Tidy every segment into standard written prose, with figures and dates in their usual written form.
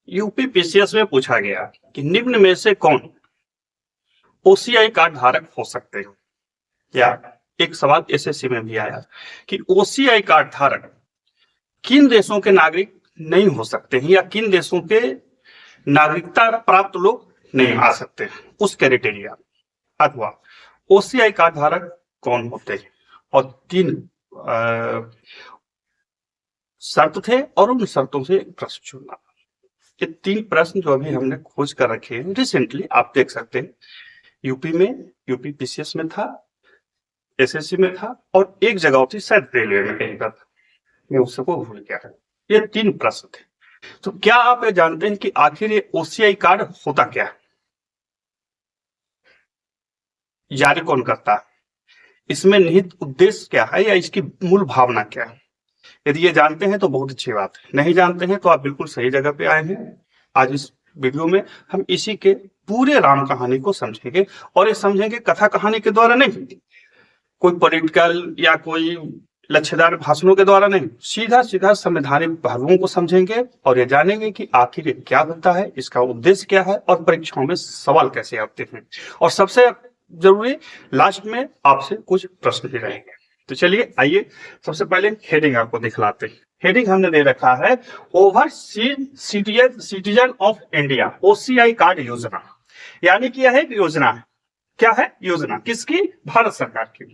UP PCS में पूछा गया कि निम्न में से कौन ओसीआई कार्ड धारक हो सकते हैं। या एक सवाल एसएससी में भी आया कि ओसीआई कार्ड धारक किन देशों के नागरिक नहीं हो सकते हैं या किन देशों के नागरिकता प्राप्त लोग नहीं आ सकते हैं, उस क्राइटेरिया अथवा ओसीआई कार्ड धारक कौन होते हैं। और तीन शर्त थे और उन शर्तों से एक प्रश्न चुनना। ये तीन प्रश्न जो अभी हमने खोज कर रखे हैं रिसेंटली, आप देख सकते हैं यूपी में, यूपी पीसीएस में था, एसएससी में था और एक जगह थी शायद रेलवे में कहीं पर था, मैं उसको भूल गया है। ये तीन प्रश्न थे। तो क्या आप ये जानते हैं कि आखिर ये ओसीआई कार्ड होता क्या है, जारी कौन करता है, इसमें निहित उद्देश्य क्या है या इसकी मूल भावना क्या है। यदि ये जानते हैं तो बहुत अच्छी बात है, नहीं जानते हैं तो आप बिल्कुल सही जगह पे आए हैं। आज इस वीडियो में हम इसी के पूरे राम कहानी को समझेंगे और ये समझेंगे कथा कहानी के द्वारा नहीं, कोई पॉलिटिकल या कोई लच्छेदार भाषणों के द्वारा नहीं, सीधा सीधा संवैधानिक पहलुओं को समझेंगे और ये जानेंगे कि आखिर ये क्या होता है, इसका उद्देश्य क्या है और परीक्षाओं में सवाल कैसे आते हैं। और सबसे जरूरी लास्ट में आपसे कुछ प्रश्न भी रहेंगे। तो चलिए आइए सबसे पहले हेडिंग आपको दिखलाते हैं। हेडिंग हमने दे रखा है overseas citizen of India OCI card योजना, यानी कि यह एक योजना है। क्या है योजना? किसकी? भारत सरकार की।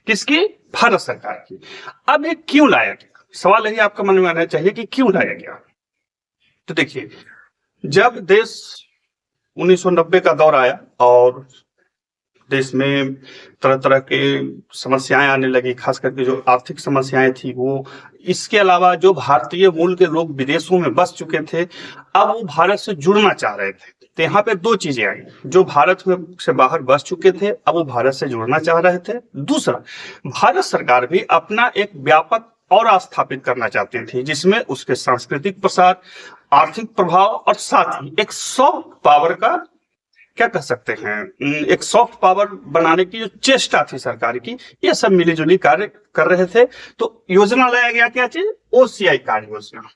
किसकी? भारत सरकार की। अब ये क्यों लाया गया, सवाल यही आपका मन में आना चाहिए कि क्यों लाया गया। तो देखिए, जब देश 1990 का दौर आया और देश में तरह तरह के समस्याएं आने लगी, खास करके जो आर्थिक समस्याएं थी वो, इसके अलावा जो भारतीय मूल के लोग विदेशों में बस चुके थे अब वो भारत से जुड़ना चाह रहे थे। तो यहाँ पे दो चीजें आई, जो भारत में से बाहर बस चुके थे अब वो भारत से जुड़ना चाह रहे थे। दूसरा, भारत सरकार भी अपना एक व्यापक और स्थापित करना चाहती थी जिसमें उसके सांस्कृतिक प्रसार, आर्थिक प्रभाव और साथ ही एक सॉफ्ट पावर का, क्या कह सकते हैं, एक सॉफ्ट पावर बनाने की जो चेष्टा थी सरकार की, ये सब मिलीजुली कार्य कर रहे थे। तो योजना लाया गया, क्या चीज? ओसीआई कार्ड योजना।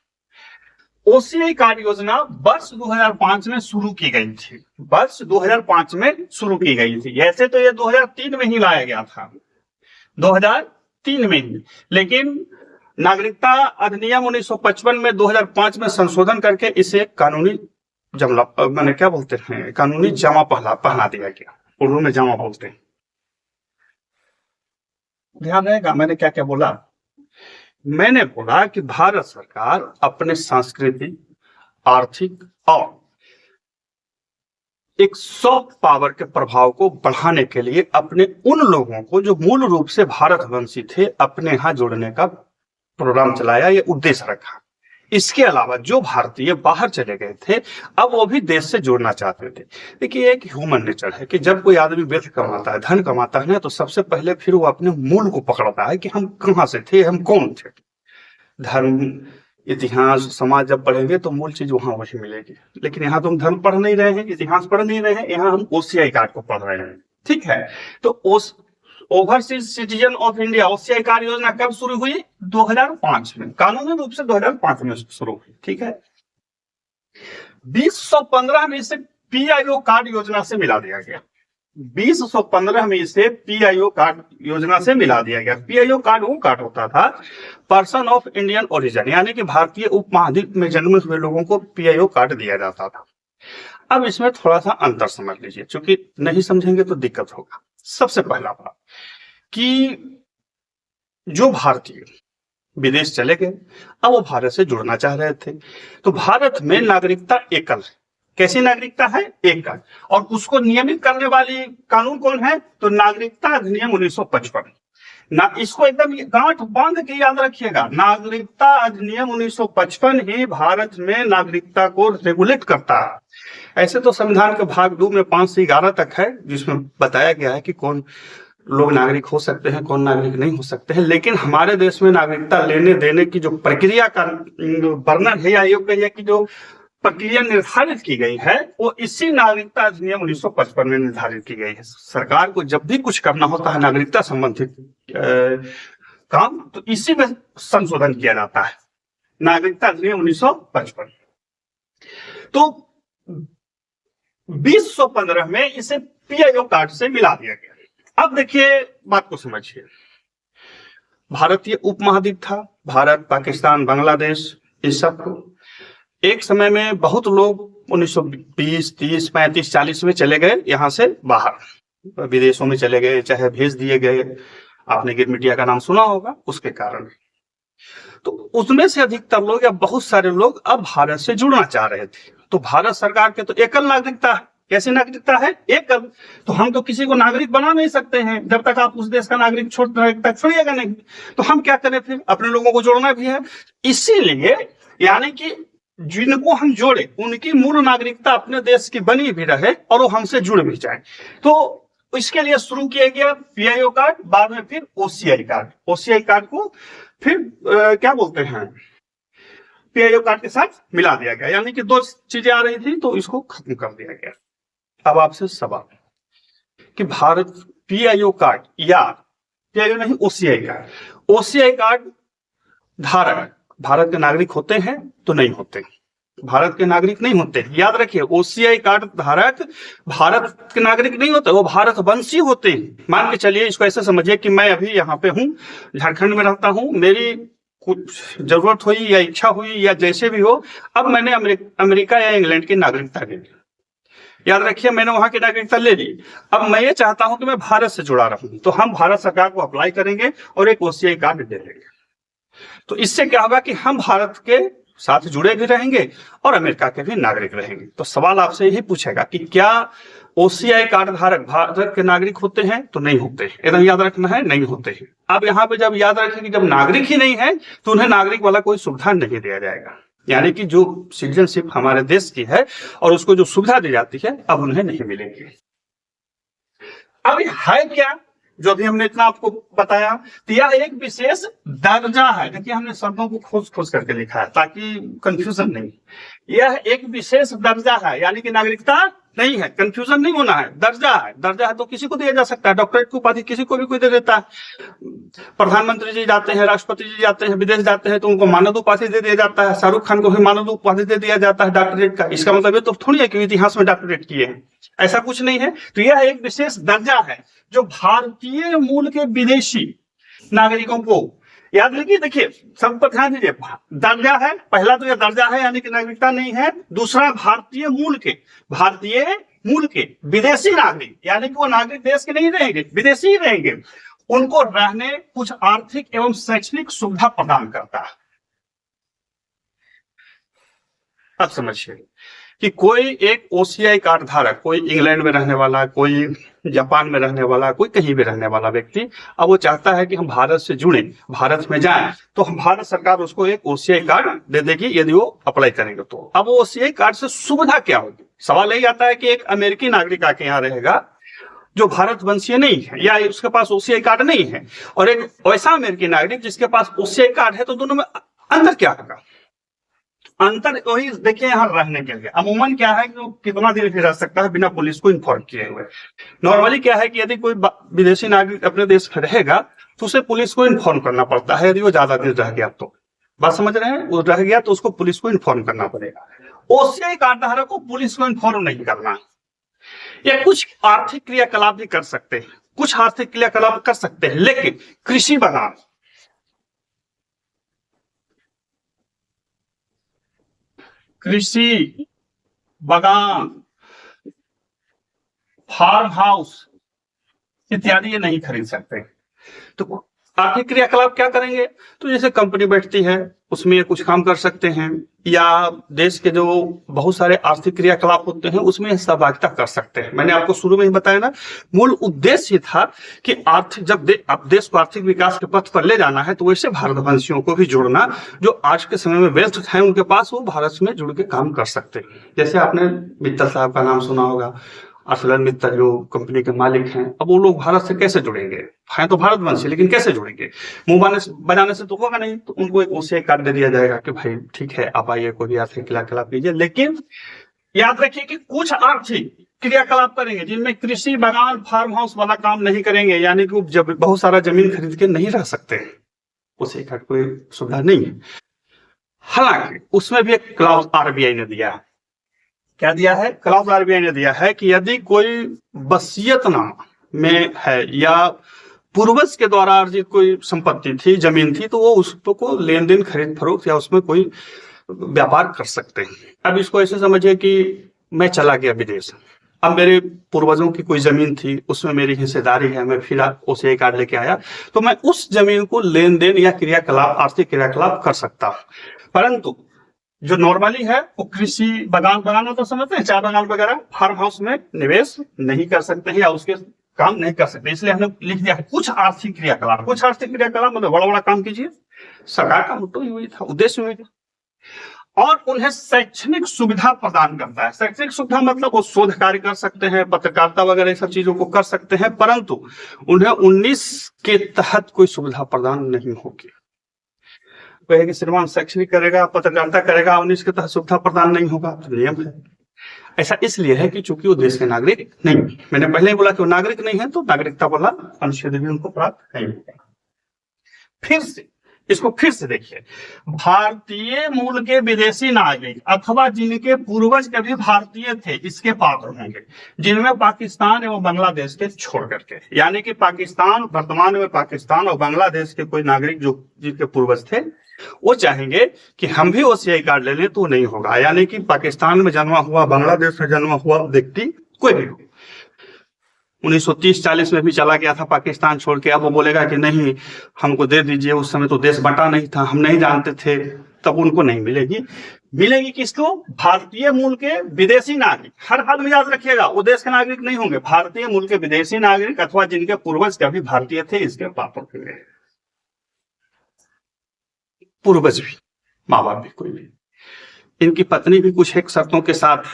ओसीआई कार्ड योजना वर्ष 2005 में शुरू की गई थी। वर्ष 2005 में शुरू की गई थी। ऐसे तो ये 2003 में ही लाया गया था, 2003 में ही, लेकिन नागरिकता अधिनियम 1955 में 2005 में संशोधन करके इसे कानूनी जमला, मैंने क्या बोलते हैं, कानूनी जमा पहना दिया गया। उर्दू में जमा बोलते हैं। ध्यान रहेगा मैंने क्या क्या बोला। मैंने बोला कि भारत सरकार अपने सांस्कृतिक, आर्थिक और एक सॉफ्ट पावर के प्रभाव को बढ़ाने के लिए अपने उन लोगों को जो मूल रूप से भारतवंशी थे अपने यहाँ जोड़ने का प्रोग्राम चलाया, ये उद्देश्य रखा। इसके अलावा जो भारतीय बाहर चले गए थे अब वो भी देश से जुड़ना चाहते थे। देखिए, एक ह्यूमन नेचर है कि जब कोई आदमी वेल्थ कमाता है, धन कमाता है ना, तो सबसे पहले फिर वो अपने मूल को पकड़ता है कि हम कहाँ से थे, हम कौन थे। धर्म, इतिहास, समाज जब पढ़ेंगे तो मूल चीज वहां वही मिलेगी। लेकिन यहाँ तो हम धर्म पढ़ नहीं रहे हैं, इतिहास पढ़ नहीं रहे हैं, यहाँ हम ओसीआई कार्ड को पढ़ रहे हैं। ठीक है, तो overseas citizen of India OCI card योजना कब शुरू हुई? 2005 में, कानूनी रूप से 2005 में शुरू हुई। ठीक है, 2015 में इसे पीआईओ कार्ड योजना से मिला दिया गया। 2015 में इसे पीआईओ कार्ड योजना से मिला दिया गया। पीआईओ कार्ड वो कार्ड होता था पर्सन ऑफ इंडियन ओरिजिन, यानी कि भारतीय उपमहाद्वीप में जन्मे हुए लोगों को पीआईओ कार्ड दिया जाता था। अब इसमें थोड़ा सा अंतर समझ लीजिए, क्योंकि नहीं समझेंगे तो दिक्कत होगा। सबसे पहला बात कि जो भारतीय विदेश चले गए अब वो भारत से जुड़ना चाह रहे थे, तो भारत में नागरिकता एकल है। कैसी नागरिकता है? एकल। और उसको नियमित करने वाली कानून कौन है? तो नागरिकता अधिनियम 1955 ना। इसको एकदम गांठ बांध के याद रखिएगा, नागरिकता अधिनियम 1955 ही भारत में नागरिकता को रेगुलेट करता है। ऐसे तो संविधान के भाग 2 में 5 से 11 तक है जिसमें बताया गया है कि कौन लोग नागरिक हो सकते हैं, कौन नागरिक नहीं हो सकते हैं। लेकिन हमारे देश में नागरिकता लेने देने की जो प्रक्रिया का वर्णन है या योग कहिए कि जो प्रक्रिया निर्धारित की गई है वो इसी नागरिकता अधिनियम 1955 में निर्धारित की गई है। सरकार को जब भी कुछ करना होता है नागरिकता संबंधित काम, तो इसी में संशोधन किया जाता है, नागरिकता अधिनियम 1955। तो 2015 में इसे पीआईओ कार्ड से मिला दिया गया। अब देखिए बात को समझिए, भारतीय उपमहाद्वीप था, भारत, पाकिस्तान, बांग्लादेश, इस सब को एक समय में बहुत लोग 1920, 30, 35, 40 में चले गए यहाँ से बाहर, विदेशों में चले गए, चाहे भेज दिए गए। आपने गिरमिटिया का नाम सुना होगा, उसके कारण। तो उसमें से अधिकतर लोग या बहुत सारे लोग अब भारत से जुड़ना चाह रहे थे। तो भारत सरकार के तो एकल नागरिकता है। कैसे नागरिकता है? एकल। तो हम तो किसी को नागरिक बना नहीं सकते हैं जब तक आप उस देश का नागरिक छोड़िएगा नहीं। तो हम क्या करें फिर? अपने लोगों को जोड़ना भी है। इसीलिए यानी कि जिनको हम जोड़े उनकी मूल नागरिकता अपने देश की बनी भी रहे और वो हमसे जुड़ भी जाए। तो इसके लिए शुरू किया गया पीआईओ कार्ड, बाद में फिर ओसीआई कार्ड। ओसीआई कार्ड को फिर क्या बोलते हैं, पीआईओ कार्ड के साथ मिला दिया गया। यानी कि दो चीजें आ रही थी तो इसको खत्म कर दिया गया। अब आपसे सवाल कि भारत पीआईओ कार्ड या पीआईओ नहीं ओसीआई कार्ड, ओसीआई कार्ड धारक भारत के नागरिक होते हैं तो नहीं होते? भारत के नागरिक नहीं होते। याद रखिए, ओसीआई कार्ड धारक भारत के नागरिक नहीं होते, वो भारत वंशी होते हैं। मान के चलिए, इसको ऐसे समझिए कि मैं अभी यहाँ पे हूँ, झारखंड में रहता हूँ, मेरी कुछ जरूरत हुई या इच्छा हुई या जैसे भी हो, अब मैंने अमेरिका या इंग्लैंड की नागरिकता ले ली। याद रखिए, मैंने वहां की नागरिकता ले ली। अब मैं ये चाहता हूं कि मैं भारत से जुड़ा रहूं, तो हम भारत सरकार को अप्लाई करेंगे और एक ओसीआई कार्ड दे देंगे। तो इससे क्या होगा कि हम भारत के साथ जुड़े भी रहेंगे और अमेरिका के भी नागरिक रहेंगे। तो सवाल आपसे यही पूछेगा कि क्या ओसीआई कार्ड धारक भारत के नागरिक होते हैं? तो नहीं होते। एकदम याद रखना है, नहीं होते हैं। अब यहाँ पे जब याद रखें कि जब नागरिक ही नहीं है तो उन्हें नागरिक वाला कोई सुविधा नहीं दिया जाएगा। यानी कि जो सिटीजनशिप हमारे देश की है और उसको जो सुविधा दी जाती है अब उन्हें नहीं मिलेगी। अब है क्या जो अभी हमने इतना आपको बताया? तो यह एक विशेष दर्जा है। देखिए, हमने शब्दों को खोज खोज करके लिखा है ताकि कंफ्यूजन नहीं। यह एक विशेष दर्जा है, यानी कि नागरिकता नहीं है, कंफ्यूजन नहीं होना है। दर्जा है, दर्जा है तो किसी को दिया जा सकता है। डॉक्टरेट की उपाधि किसी को भी कोई दे देता है। प्रधानमंत्री जी जाते हैं, राष्ट्रपति जी जाते हैं, विदेश जाते हैं तो उनको मानद उपाधि दे दिया जाता है। शाहरुख खान को भी मानद उपाधि दे दिया जाता है डॉक्टरेट का। इसका मतलब ये तो थोड़ी है कि इतिहास में डॉक्टरेट किए हैं, ऐसा कुछ नहीं है। तो यह एक विशेष दर्जा है जो भारतीय मूल के विदेशी नागरिकों को, याद रखिए, देखिए सब पर ध्यान दीजिए, दर्जा है। पहला तो यह दर्जा है यानी कि नागरिकता नहीं है। दूसरा, भारतीय मूल के विदेशी नागरिक, यानी कि वो नागरिक देश के नहीं रहेंगे, विदेशी ही रहेंगे। उनको रहने कुछ आर्थिक एवं शैक्षणिक सुविधा प्रदान करता है। अब समझिए कि कोई एक ओसीआई कार्ड धारक, कोई इंग्लैंड में रहने वाला, कोई जापान में रहने वाला, कोई कहीं भी रहने वाला व्यक्ति, अब वो चाहता है कि हम भारत से जुड़े, भारत में जाएं, तो हम भारत सरकार उसको एक ओसीआई कार्ड दे देगी यदि वो अप्लाई करेंगे तो। अब वो ओसीआई कार्ड से सुविधा क्या होगी? सवाल यही आता है कि एक अमेरिकी नागरिक आके यहाँ रहेगा जो भारत वंशीय नहीं है या उसके पास ओसीआई कार्ड नहीं है, और एक वैसा अमेरिकी नागरिक जिसके पास ओसीआई कार्ड है, तो दोनों में अंतर क्या होगा? अंतर वही देखिए, यहाँ रहने के लिए अमूमन क्या है कि कितना दिन भी रह सकता है बिना पुलिस को इन्फॉर्म किए हुए। नॉर्मली क्या है कि यदि कोई विदेशी नागरिक अपने देश में रहेगा तो उसे पुलिस को इन्फॉर्म करना पड़ता है। यदि वो ज्यादा दिन रह गया तो, बात समझ रहे हैं, वो रह गया तो उसको पुलिस को इन्फॉर्म करना पड़ेगा। ओसीआई कार्ड धारक को पुलिस को इन्फॉर्म नहीं करना। या कुछ आर्थिक क्रियाकलाप भी कर सकते हैं, कुछ आर्थिक क्रियाकलाप कर सकते हैं, लेकिन कृषि बागान, फार्म हाउस इत्यादि ये नहीं खरीद सकते। तो आर्थिक क्रियाकलाप क्या करेंगे? तो जैसे कंपनी बैठती है उसमें ये कुछ काम कर सकते हैं, या देश के जो बहुत सारे आर्थिक क्रियाकलाप होते हैं उसमें सहभागिता कर सकते हैं। मैंने आपको शुरू में ही बताया ना, मूल उद्देश्य था कि आर्थिक जब अब देश को आर्थिक विकास के पथ पर ले जाना है तो वैसे भारतवंशियों को भी जोड़ना, जो आज के समय में वेल्थ है उनके पास, वो भारत में जुड़ के काम कर सकते हैं। जैसे आपने मित्तल साहब का नाम सुना होगा, अर्सलन मित्तल जो कंपनी के मालिक हैं। अब वो लोग भारत से कैसे जुड़ेंगे? हैं तो भारतवंशी, लेकिन कैसे जुड़ेंगे? मुंह बजाने से तो होगा नहीं। तो उनको एक ओसीआई कार्ड दे दिया जाएगा कि भाई ठीक है, आप आइए, कोई भी आर्थिक क्रियाकलाप कीजिए, लेकिन याद रखिए कि कुछ आर्थिक क्रियाकलाप करेंगे जिनमें कृषि, बागान, फार्म हाउस वाला काम नहीं करेंगे। यानी कि जब बहुत सारा जमीन खरीद के नहीं रह सकते, ओसीआई कार्ड कोई सुविधा नहीं है। हालांकि उसमें भी एक क्लॉज आरबीआई ने दिया, क्या दिया है, क्लॉज आरबीआई ने दिया है कि यदि कोई वसीयतनामा में है या पूर्वज के द्वारा अर्जित कोई संपत्ति थी, जमीन थी, तो वो उसको लेन देन, खरीद फरोख्त या उसमें कोई व्यापार कर सकते हैं। अब इसको ऐसे समझिए कि मैं चला गया विदेश, अब मेरे पूर्वजों की कोई जमीन थी, उसमें मेरी हिस्सेदारी है, मैं फिर ओसीआई कार्ड लेके आया, तो मैं उस जमीन को लेन देन या क्रियाकलाप, आर्थिक क्रियाकलाप कर सकता हूं। परंतु जो नॉर्मली है वो कृषि बागान बनाना तो समझते हैं, चाय बागान वगैरह, फार्म हाउस में निवेश नहीं कर सकते हैं या उसके काम नहीं कर सकते। इसलिए हमने लिख दिया है कुछ आर्थिक क्रियाकलाप। कुछ आर्थिक क्रियाकलाप मतलब बड़ा बड़ा काम कीजिए, सरकार का मोटो ही वही था, उद्देश्य वही था। और उन्हें शैक्षणिक सुविधा प्रदान करता है। शैक्षणिक सुविधा मतलब वो शोध कार्य कर सकते हैं, पत्रकारिता वगैरह सब चीजों को कर सकते हैं, परंतु उन्हें 19 के तहत कोई सुविधा प्रदान नहीं होगी। कहेगी श्रीमान शैक्षणिक करेगा, पत्रकारिता करेगा, 19 के तहत सुविधा प्रदान नहीं होगा, तो नियम है। ऐसा इसलिए है कि चूंकि वो देश के नागरिक नहीं, मैंने पहले ही बोला कि वो नागरिक नहीं है, तो नागरिकता वाला अनुच्छेद भी उनको प्राप्त नहीं है। फिर से देखिए, भारतीय मूल के विदेशी नागरिक अथवा जिनके पूर्वज कभी भारतीय थे इसके पात्र होंगे, जिनमें पाकिस्तान एवं बांग्लादेश के छोड़ करके, यानी कि पाकिस्तान, वर्तमान में पाकिस्तान और बांग्लादेश के कोई नागरिक जो जिनके पूर्वज थे वो चाहेंगे कि हम भी ओसीआई कार्ड ले लें, तो नहीं होगा। यानी कि पाकिस्तान में जन्मा हुआ, बांग्लादेश में जन्मा हुआ व्यक्ति कोई भी हो, 1930-40 में भी चला गया था पाकिस्तान छोड़ के, अब वो बोलेगा कि नहीं हमको दे दीजिए, उस समय तो देश बंटा नहीं था, हम नहीं जानते थे, तब उनको नहीं मिलेगी। मिलेगी किसको? भारतीय मूल के विदेशी नागरिक। हर हाल में याद रखिएगा, वो देश के नागरिक नहीं होंगे, भारतीय मूल के विदेशी नागरिक अथवा जिनके पूर्वज कभी भारतीय थे इसके पात्र होंगे। पूर्वज भी, माँ बाप भी, कोई भी। इनकी पत्नी भी कुछ एक शर्तों के साथ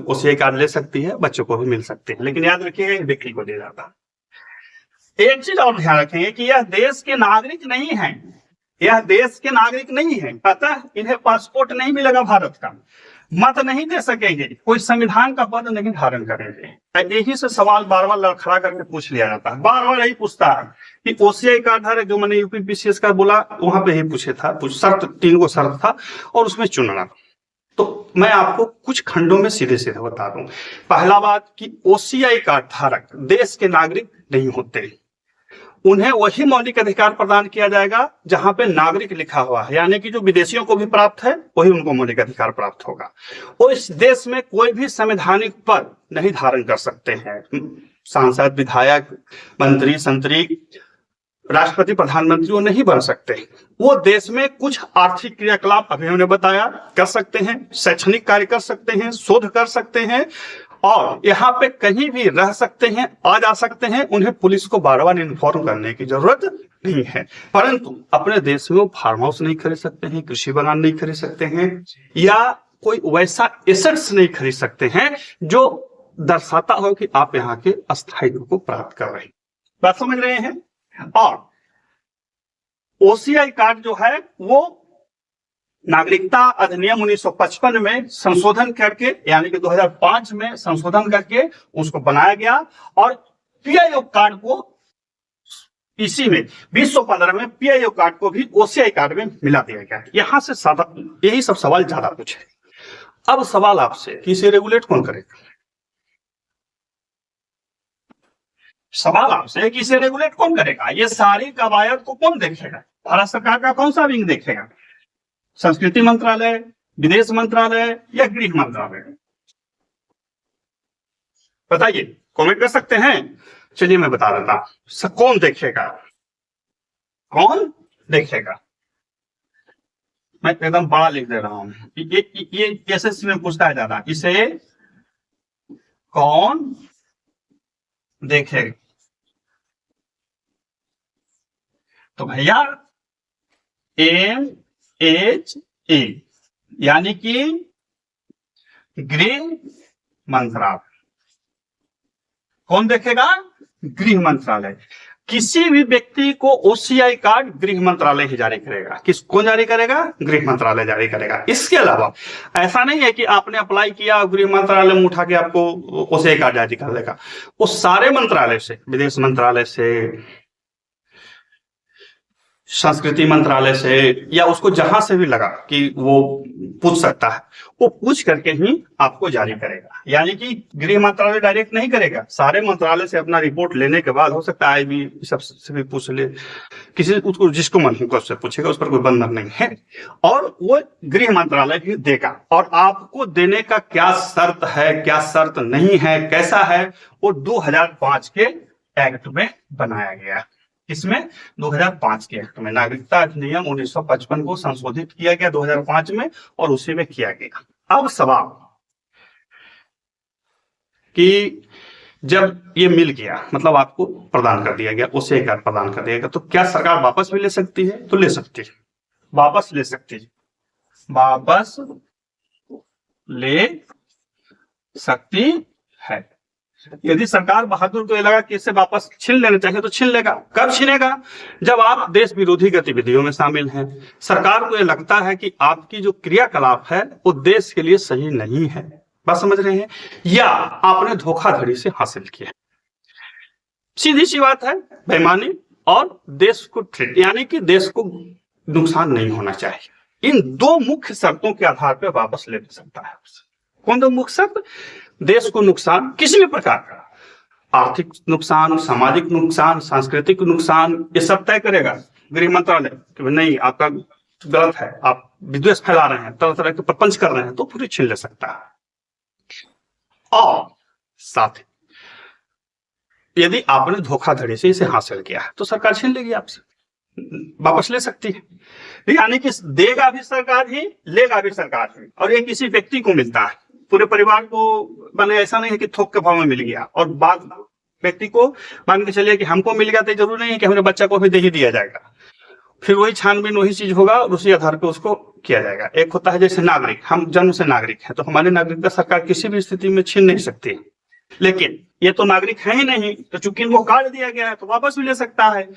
ओसीआई कार्ड ले सकती है, बच्चों को भी मिल सकते हैं, लेकिन याद रखिएगा व्यक्ति को दे जाता। एक चीज और ध्यान रखेंगे कि यह देश के नागरिक नहीं है, यह देश के नागरिक नहीं है, अतः इन्हें पासपोर्ट नहीं मिलेगा भारत का, मत नहीं दे सकेंगे, कोई संविधान का पद नहीं धारण करेंगे। यही से सवाल बार बार लड़खड़ा करके पूछ लिया जाता है, बार बार यही पूछता है कि ओसीआई कार्ड धारक, जो मैंने यूपीपीसीएस का बोला वहां पे ही पूछे था, शर्त 3 को शर्त था और उसमें चुनना। तो मैं आपको कुछ खंडों में सीधे सीधे बता दूं। पहला बात कि ओसीआई कार्ड धारक देश के नागरिक नहीं होते, उन्हें वही मौलिक अधिकार प्रदान किया जाएगा जहां पे नागरिक लिखा हुआ है, यानी कि जो विदेशियों को भी प्राप्त है वही उनको मौलिक अधिकार प्राप्त होगा। वो इस देश में कोई भी संवैधानिक पद नहीं धारण कर सकते हैं, सांसद, विधायक, मंत्री, संतरी, राष्ट्रपति, प्रधानमंत्री वो नहीं बन सकते। वो देश में कुछ आर्थिक क्रियाकलाप अभी हमने बताया कर सकते हैं, शैक्षणिक कार्य कर सकते हैं, शोध कर सकते हैं, और यहाँ पे कहीं भी रह सकते हैं, आ जा सकते हैं। उन्हें पुलिस को बार बार इन्फॉर्म करने की जरूरत नहीं है। परंतु अपने देश में वो फार्म हाउस नहीं खरीद सकते हैं, कृषि बागान नहीं खरीद सकते हैं, या कोई वैसा एसेट्स नहीं खरीद सकते हैं जो दर्शाता हो कि आप यहाँ के स्थायित्व को प्राप्त कर रहे हैं। बात समझ रहे हैं? और ओसीआई कार्ड जो है वो नागरिकता अधिनियम 1955 में संशोधन करके, यानी कि 2005 में संशोधन करके उसको बनाया गया, और पीआईओ कार्ड को इसी में 2015 में पीआईओ कार्ड को भी ओसीआई कार्ड में मिला दिया गया। यहां से सादा यही सब सवाल ज्यादा पूछे। अब सवाल आपसे कि इसे रेगुलेट कौन करेगा? सवाल आपसे है कि इसे रेगुलेट कौन करेगा? ये सारी कवायद को कौन देखेगा? भारत सरकार का कौन सा विंग देखेगा? संस्कृति मंत्रालय, विदेश मंत्रालय या गृह मंत्रालय? बताइए, कमेंट कर सकते हैं। चलिए मैं बता देता हूं कौन देखेगा, कौन देखेगा। मैं एकदम बड़ा लिख दे रहा हूं, ये एसएससी में पूछता है ज्यादा, इसे कौन देखेगा? तो भैया MHA यानी कि गृह मंत्रालय। कौन देखेगा? गृह मंत्रालय। किसी भी व्यक्ति को ओसीआई कार्ड गृह मंत्रालय ही जारी करेगा। कौन जारी करेगा? गृह मंत्रालय जारी करेगा। इसके अलावा ऐसा नहीं है कि आपने अप्लाई किया और गृह मंत्रालय में उठा के आपको ओसीआई कार्ड जारी कर देगा। वो सारे मंत्रालय से, विदेश मंत्रालय से, संस्कृति मंत्रालय से या उसको जहां से भी लगा कि वो पूछ सकता है, वो पूछ करके ही आपको जारी करेगा। यानी कि गृह मंत्रालय डायरेक्ट नहीं करेगा, सारे मंत्रालय से अपना रिपोर्ट लेने के बाद, हो सकता है भी सबसे भी पूछ ले, किसी उसको जिसको मन होगा उससे पूछेगा, उस पर कोई बंधन नहीं है, और वो गृह मंत्रालय ही देगा। और आपको देने का क्या शर्त है, क्या शर्त नहीं है, कैसा है, वो 2005 के एक्ट में बनाया गया। इसमें 2005 के एक्ट में नागरिकता अधिनियम 1955 को संशोधित किया गया 2005 में, और उसी में किया गया। अब सवाल कि जब ये मिल गया, मतलब आपको प्रदान कर दिया गया, उसे एक प्रदान कर दिया गया, तो क्या सरकार वापस भी ले सकती है? तो ले सकती है, वापस ले सकती है, वापस ले सकती है। यदि सरकार बहादुर को लगा कि इसे वापस छीन लेना चाहिए तो छीन लेगा। कब छीनेगा? जब आप देश विरोधी गतिविधियों में शामिल हैं, सरकार को यह लगता है कि आपकी जो क्रियाकलाप है वो देश के लिए सही नहीं है, बात समझ रहे हैं, या आपने धोखाधड़ी से हासिल किया। सीधी सी बात है, बेईमानी और देश को थ्रेट, यानी कि देश को नुकसान नहीं होना चाहिए। इन दो मुख्य शर्तों के आधार पर वापस ले सकता है। कौन दो मुख्य शर्त? देश को नुकसान किसी भी प्रकार का, आर्थिक नुकसान, सामाजिक नुकसान, सांस्कृतिक नुकसान, ये सब तय करेगा गृह मंत्रालय कि नहीं आपका गलत है, आप विद्वेष फैला रहे हैं, तरह तरह के प्रपंच कर रहे हैं, तो पूरी छीन ले सकता है। और साथ ही यदि आपने धोखाधड़ी से इसे हासिल किया है तो सरकार छीन लेगी आपसे, वापस ले सकती है। यानी कि देगा भी सरकार ही, लेगा भी सरकार ही, और ये किसी व्यक्ति को मिलता है, पूरे परिवार को बने, ऐसा नहीं है कि थोक के भाव में मिल गया और बाद व्यक्ति को मान के चलिए कि हमको मिल गया तो जरूरी नहीं है कि हमारे बच्चा को भी दे ही दिया जाएगा। फिर वही छानबीन, वही चीज होगा और उसी आधार पर उसको किया जाएगा। एक होता है जैसे नागरिक, हम जन्म से नागरिक हैं, तो हमारे नागरिकता सरकार किसी भी स्थिति में छीन नहीं सकती, लेकिन ये तो नागरिक है ही नहीं, तो चूंकि इनको काट दिया गया है तो वापस भी ले सकता है।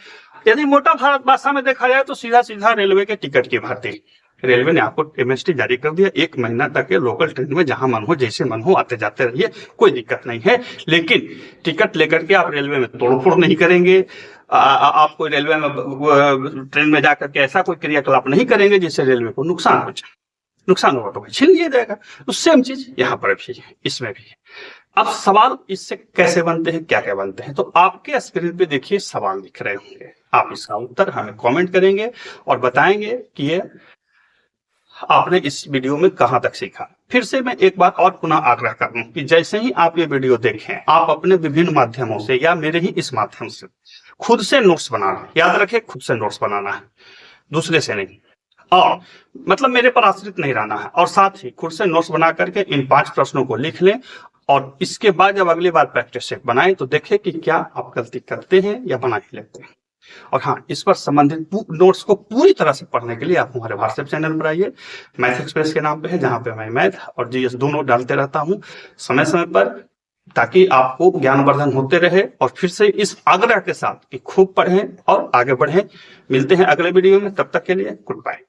यदि मोटा भारत भाषा में देखा जाए तो सीधा सीधा रेलवे के टिकट की भर्ती, रेलवे ने आपको एमएसटी जारी कर दिया, 1 महीना तक के लोकल ट्रेन में जहां मन हो, जैसे मन हो आते जाते रहिए, कोई दिक्कत नहीं है। लेकिन टिकट लेकर के आप रेलवे में तोड़फोड़ नहीं करेंगे, आपको रेलवे में ट्रेन में जाकर के ऐसा कोई क्रियाकलाप नहीं करेंगे जिससे रेलवे को नुकसान हो जाए। नुकसान होगा तो छीन लिया जाएगा। तो सेम चीज यहाँ पर भी है, इसमें भी है। अब सवाल इससे कैसे बनते हैं, क्या क्या बनते हैं, तो आपके स्क्रीन पे देखिए सवाल दिख रहे होंगे, आप इसका उत्तर हमें कमेंट करेंगे और बताएंगे कि ये आपने इस वीडियो में कहां तक सीखा। फिर से मैं एक बार और पुनः आग्रह कर रहा हूं कि जैसे ही आप ये वीडियो देखें, आप अपने विभिन्न माध्यमों से या मेरे ही इस माध्यम से खुद से नोट्स बनाना, याद रखें खुद से नोट्स बनाना है, दूसरे से नहीं, और मतलब मेरे पर आश्रित नहीं रहना है। और साथ ही खुद से नोट्स बना करके इन 5 प्रश्नों को लिख लें, और इसके बाद जब अगली बार प्रैक्टिस सेट बनाएं तो देखें कि क्या आप गलती करते हैं या बना ही लेते हैं। और हाँ, इस पर संबंधित नोट्स को पूरी तरह से पढ़ने के लिए आप हमारे व्हाट्सएप चैनल पर आइए, मैथ एक्सप्रेस के नाम पे है, जहां पे मैं मैथ और जीएस दोनों डालते रहता हूं समय समय पर, ताकि आपको ज्ञानवर्धन होते रहे। और फिर से इस आग्रह के साथ कि खूब पढ़ें और आगे बढ़ें। मिलते हैं अगले वीडियो में, तब तक के लिए गुड बाय।